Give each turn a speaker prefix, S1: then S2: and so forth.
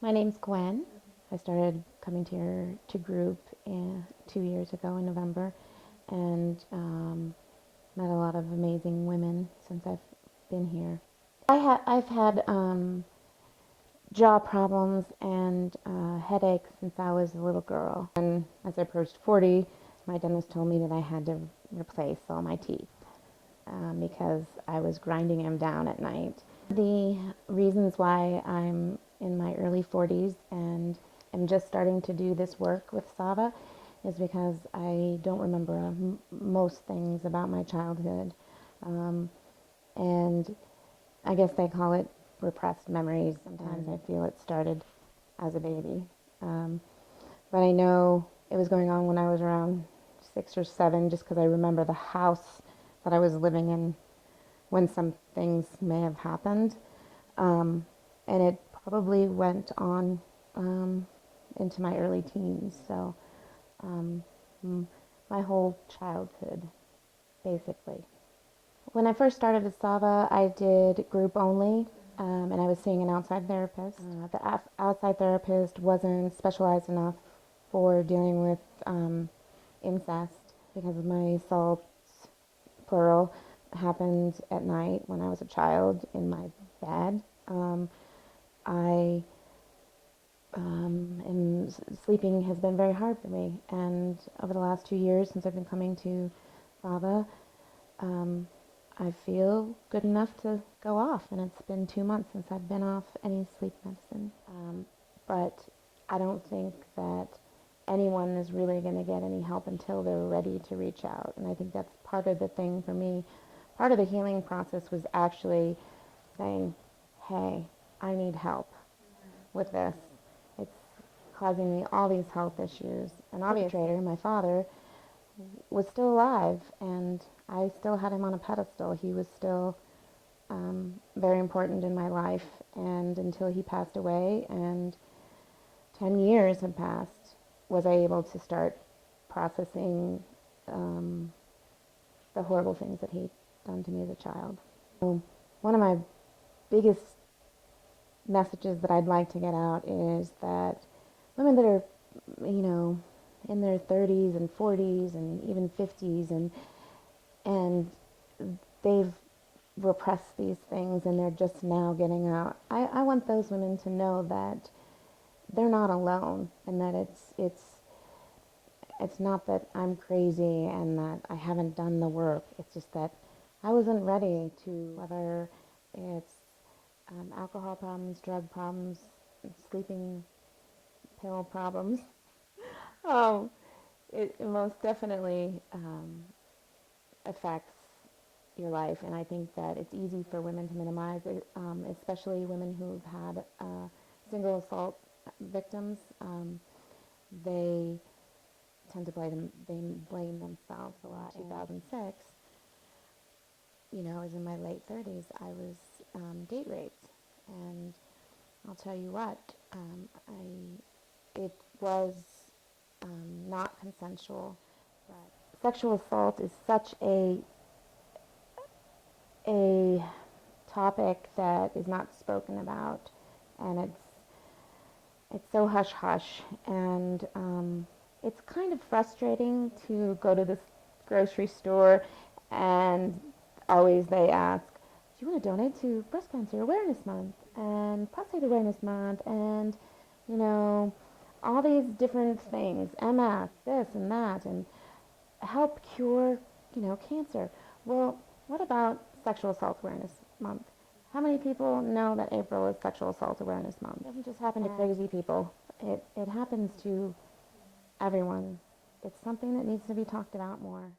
S1: My name's Gwen. I started coming to group 2 years ago in November, and met a lot of amazing women since I've been here. I've had jaw problems and headaches since I was a little girl. And as I approached 40, my dentist told me that I had to replace all my teeth because I was grinding them down at night. The reasons why I'm in my early 40s and am just starting to do this work with SAVA is because I don't remember most things about my childhood. And I guess they call it repressed memories. Sometimes I feel it started as a baby. But I know it was going on when I was around 6 or 7, just because I remember the house that I was living in when some things may have happened. And it probably went on into my early teens. So my whole childhood, basically. When I first started at SAVA, I did group only, and I was seeing an outside therapist. The outside therapist wasn't specialized enough for dealing with incest because of my assaults, plural, happened at night when I was a child in my bed. Sleeping has been very hard for me, and over the last 2 years since I've been coming to SAVA, I feel good enough to go off, and it's been 2 months since I've been off any sleep medicine. But I don't think that anyone is really going to get any help until they're ready to reach out, and I think that's part of the thing for me. Part of the healing process was actually saying, hey, I need help with this. It's causing me all these health issues. And obviously, my father was still alive, and I still had him on a pedestal. He was still very important in my life, and until he passed away and 10 years had passed, was I able to start processing the horrible things that he'd done to me as a child. So one of my biggest messages that I'd like to get out is that women that are, in their 30s and 40s and even 50s, and they've repressed these things and they're just now getting out. I want those women to know that they're not alone, and that it's not that I'm crazy and that I haven't done the work. It's just that I wasn't ready to, whether it's alcohol problems, drug problems, sleeping pill problems. It most definitely affects your life, and I think that it's easy for women to minimize it, especially women who've had single assault victims. They tend to blame themselves a lot. 2006, I was in my late 30s. I was date raped, and I'll tell you what, it was not consensual. But sexual assault is such a topic that is not spoken about, and it's so hush hush, and it's kind of frustrating to go to this grocery store and always they ask, do you want to donate to Breast Cancer Awareness Month and Prostate Awareness Month and all these different things, MS, this and that, and help cure cancer. Well, what about Sexual Assault Awareness Month? How many people know that April is Sexual Assault Awareness Month? It doesn't just happen to crazy people. It happens to everyone. It's something that needs to be talked about more.